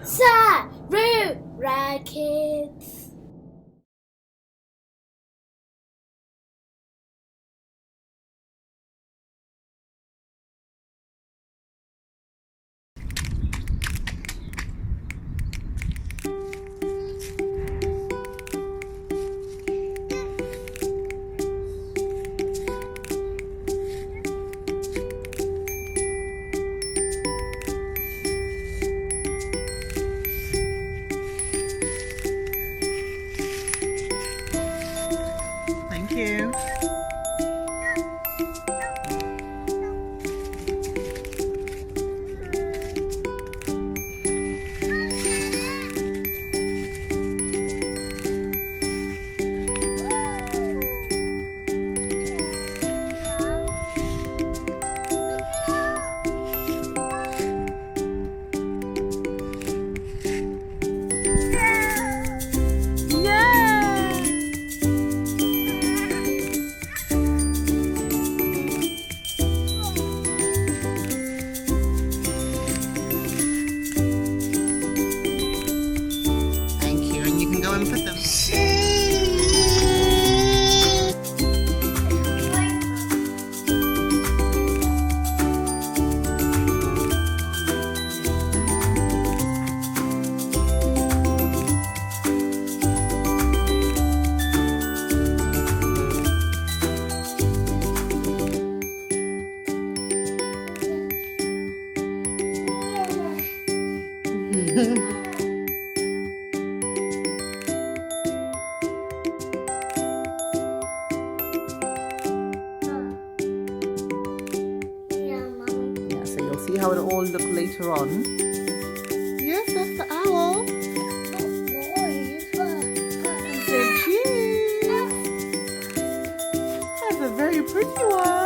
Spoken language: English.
Side root rackets. Thank you. Thank you, and you can go and put them. Yeah, so you'll see how it'll all look later on. Yes, that's the owl. Say cheese. That's a very pretty one.